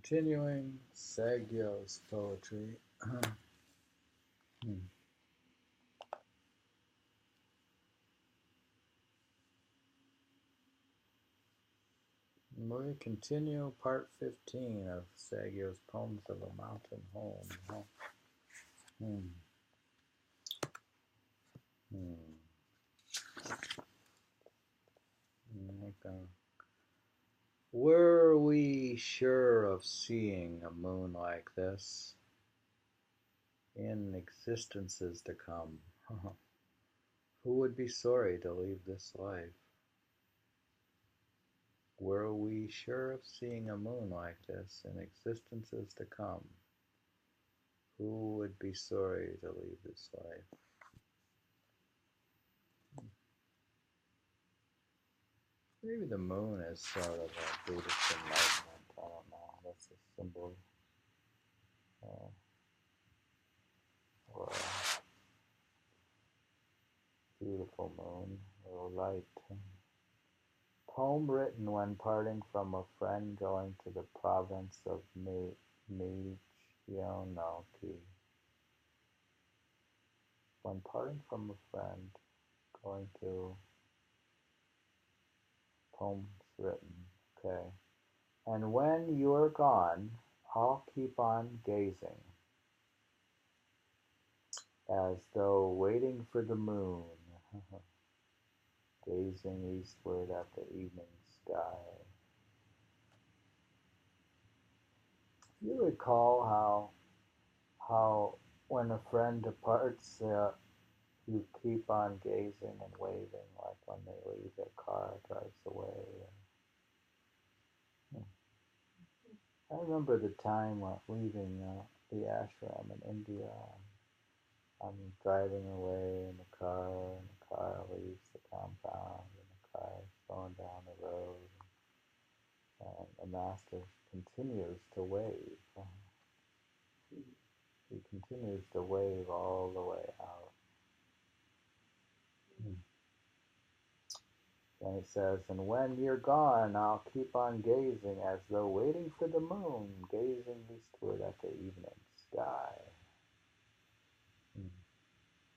Continuing Saigyo's poetry. We continue part 15 of Saigyo's Poems of a Mountain Home. Were we sure of seeing a moon like this in existences to come, who would be sorry to leave this life? Were we sure of seeing a moon like this in existences to come, who would be sorry to leave this life? Maybe the moon is sort of a Buddhist enlightenment. I don't know. That's a symbol or a beautiful moon or light. Poem written when parting from a friend going to the province of Michinoki. When parting from a friend going to poems written. Okay. And when you're gone, I'll keep on gazing, as though waiting for the moon, gazing eastward at the evening sky. You recall how when a friend departs, you keep on gazing and waving, like when they leave, their car drives away. I remember the time leaving the ashram in India. I'm driving away in the car, and the car leaves the compound, and the car is going down the road, and the master continues to wave. He continues to wave all the way out. Then he says, and when you're gone, I'll keep on gazing as though waiting for the moon, gazing eastward at the evening sky.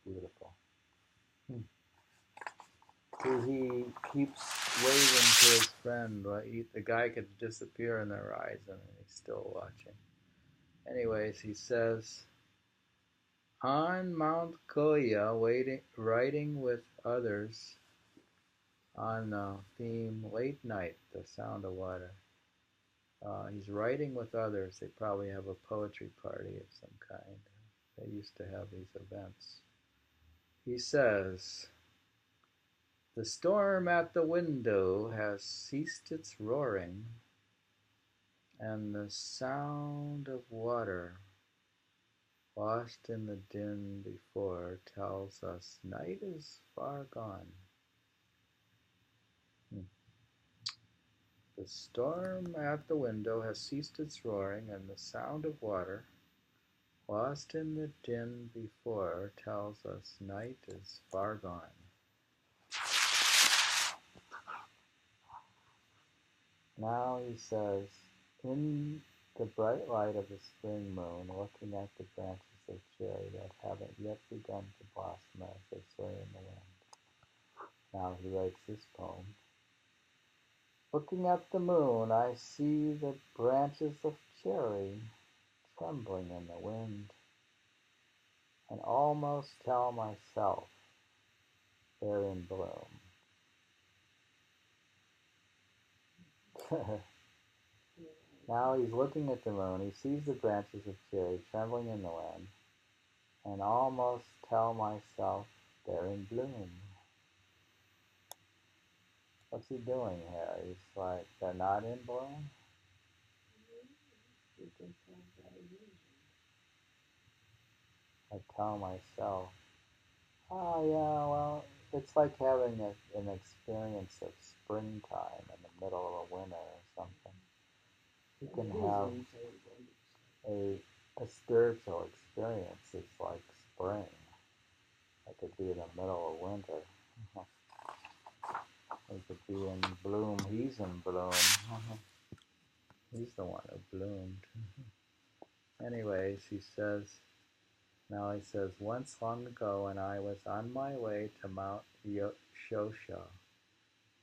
Beautiful. So he keeps waving to his friend. The guy could disappear in the horizon, and he's still watching. Anyways, he says, on Mount Koya, writing with others on the theme Late Night, the Sound of Water. He's writing with others. They probably have a poetry party of some kind. They used to have these events. He says, the storm at the window has ceased its roaring, and the sound of water, lost in the din before, tells us night is far gone. The storm at the window has ceased its roaring, and the sound of water, lost in the din before, tells us night is far gone. Now he says, in the bright light of the spring moon, looking at the branches of cherry that haven't yet begun to blossom as they sway in the wind. Now he writes this poem. Looking at the moon, I see the branches of cherry trembling in the wind, and almost tell myself they're in bloom. Now he's looking at the moon, he sees the branches of cherry trembling in the wind, and almost tell myself they're in bloom. What's he doing here? He's like, they're not in bloom? I tell myself, oh yeah, well, it's like having an experience of springtime in the middle of a winter or something. You can have a spiritual experience. It's like spring. It could be in the middle of winter. It could be in bloom. He's in bloom. He's the one who bloomed. Anyways, now he says, once long ago when I was on my way to Mount Shosha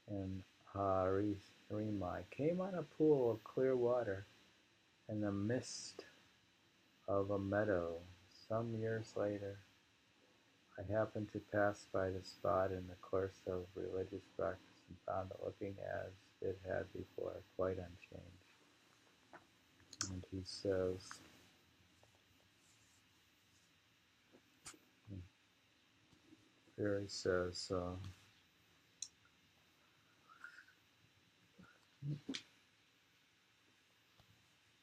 in Harima, I came on a pool of clear water in the midst of a meadow. Some years later, I happened to pass by the spot in the course of religious practice and found it looking as it had before, quite unchanged. And he says, here he says,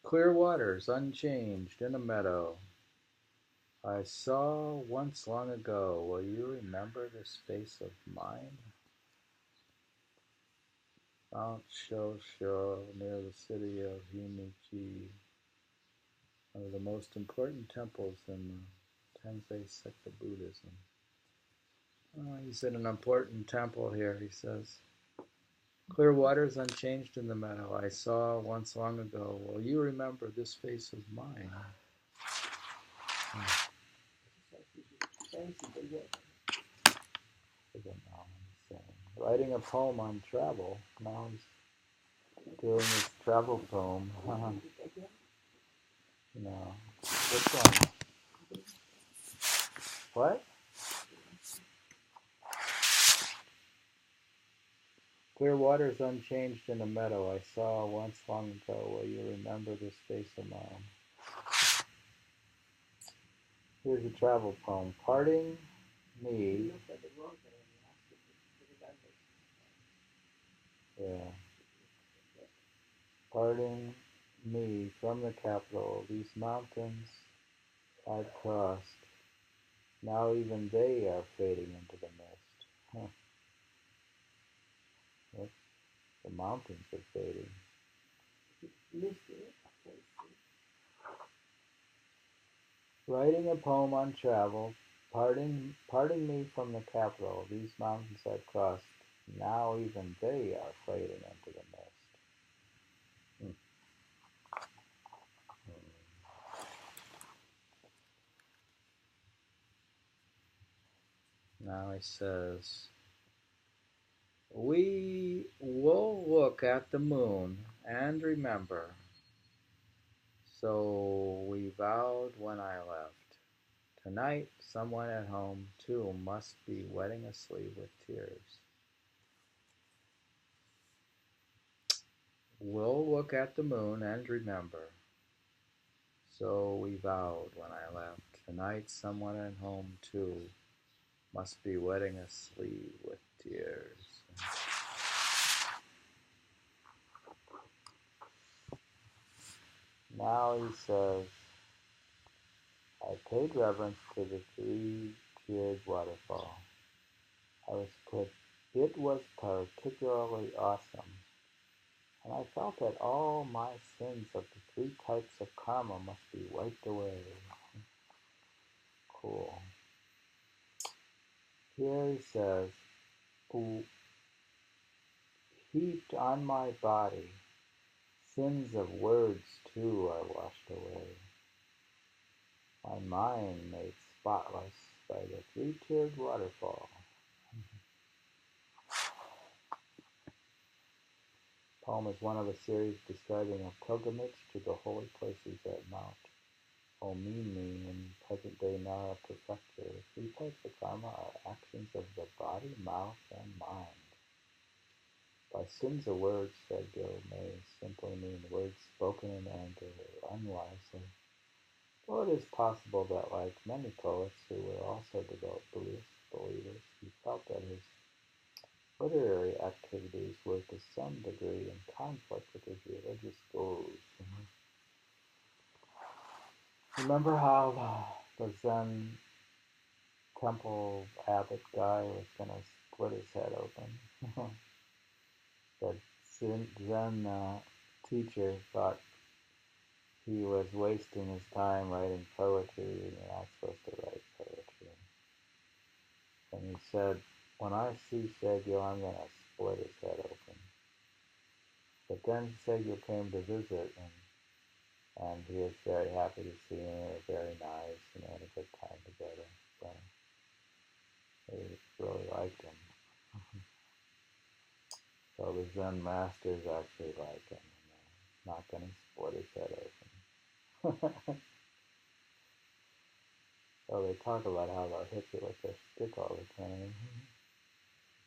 clear waters, unchanged, in a meadow. I saw once long ago. Will you remember this face of mine? Mount Shosho, near the city of Himeji, one of the most important temples in the Tensei sect of Buddhism. He's in an important temple here, he says. Clear waters unchanged in the meadow I saw once long ago. Will you remember this face of mine? Writing a poem on travel. Now he's doing his travel poem. No. Which one? What? Clear waters unchanged in a meadow I saw once long ago. Will you remember this face of mine? Here's a travel poem. Parting me. Yeah. Parting me from the capital, these mountains I've crossed. Now even they are fading into the mist. Huh. What? The mountains are fading. Writing a poem on travel, parting me from the capital, these mountains I've crossed. Now even they are fading into the mist. Now he says, we will look at the moon and remember. So we vowed when I left. Tonight, someone at home, too, must be wetting a sleeve with tears. We'll look at the moon and remember. So we vowed when I left. Tonight, someone at home, too, must be wetting a sleeve with tears. Now he says, I paid reverence to the three-tiered waterfall. It was particularly awesome, and I felt that all my sins of the three types of karma must be wiped away. Cool. Here he says, heaped on my body, sins of words too are washed away. My mind made spotless by the three-tiered waterfall. The poem is one of a series describing a pilgrimage to the holy places at Mount Omimi in present-day Nara Prefecture. Three types of karma are actions of the body, mouth, and mind. By sins of words, Saigyo may simply mean words spoken in anger or unwisely. Or it is possible that, like many poets who were also devout Buddhist believers, he felt that his literary activities were to some degree in conflict with his religious goals. Remember how the Zen temple abbot guy was going to split his head open? The Zen teacher thought he was wasting his time writing poetry, and you're not supposed to write poetry. And he said, when I see Saigyo, I'm going to split his head open. But then Saigyo came to visit, and he was very happy to see him. They were very nice, and they had a good time together. So they really liked him. So the Zen masters actually like him, and not going to split his head open. So they talk about how they'll hit you with their stick all the time.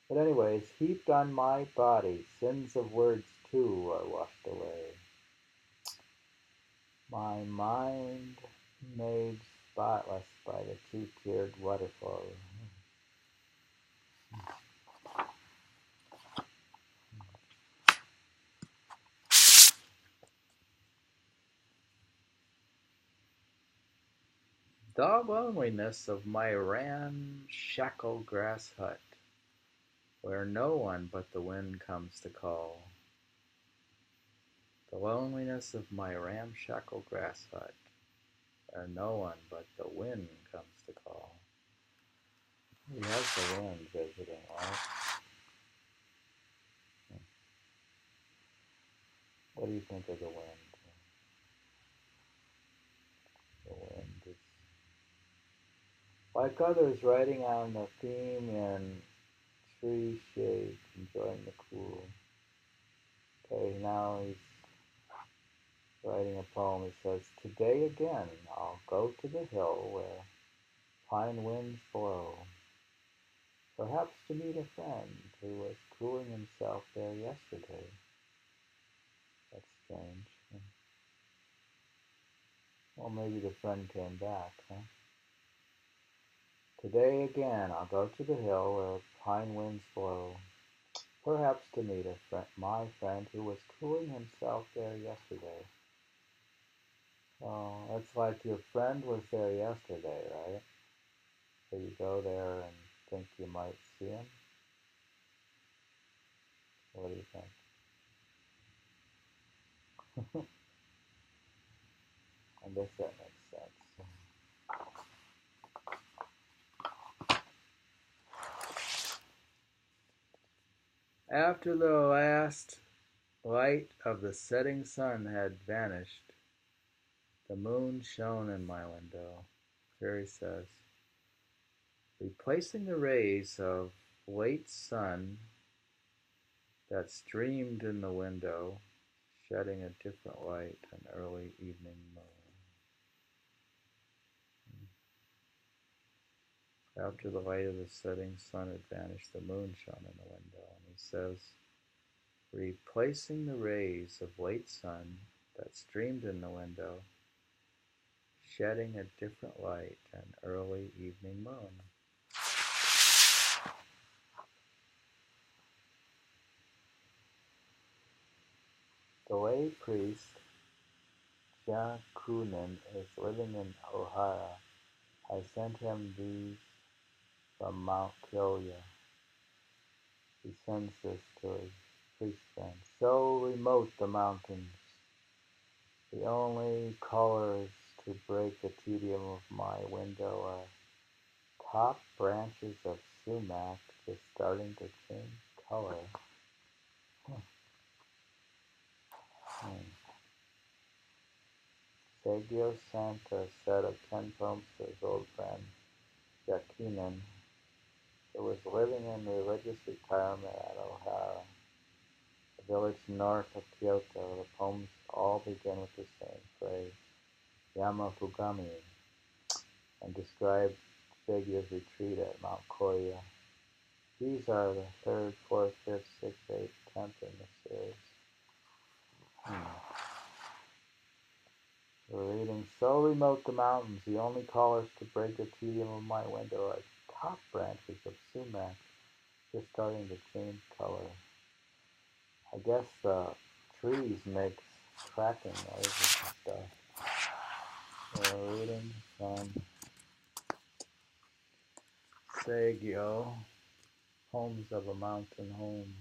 But anyways, heaped on my body, sins of words too are washed away. My mind made spotless by the two-tiered waterfall. The loneliness of my ramshackle grass hut, where no one but the wind comes to call. The loneliness of my ramshackle grass hut, where no one but the wind comes to call. He has the wind visiting, right? What do you think of the wind? The wind is like others writing on the theme in tree shade, enjoying the cool. Okay, now he's writing a poem. He says, "Today again I'll go to the hill where pine winds blow, perhaps to meet a friend who was cooling himself there yesterday." That's strange. Well, maybe the friend came back, huh? Today again I'll go to the hill where pine winds blow, perhaps to meet my friend who was cooling himself there yesterday. Oh, it's like your friend was there yesterday, right? So you go there and think you might see him? What do you think? I guess that makes sense. After the last light of the setting sun had vanished, the moon shone in my window. Here he says, replacing the rays of late sun that streamed in the window, shedding a different light an early evening moon. After the light of the setting sun had vanished, the moon shone in the window. And he says, replacing the rays of late sun that streamed in the window, shedding a different light an early evening moon. The lay priest Jakunin is living in Ohara. I sent him these from Mount Kyoya. He sends this to his priest friend. So remote the mountains, the only colors to break the tedium of my window are top branches of sumac just starting to change color. Saigyo sent a set of 10 poems to his old friend Yakinen, who was living in religious retirement at Ohara, a village north of Kyoto. The poems all begin with the same phrase, Yamafugami, and describe Saigyo's retreat at Mount Koya. These are the third, fourth, fifth, sixth, eighth, 10th in the series. We're reading, so remote the mountains, the only callers to break the tedium of my window are top branches of sumac, just starting to change color. I guess the trees make cracking noises and stuff. We're reading from Saigyo, Poems of a Mountain Home.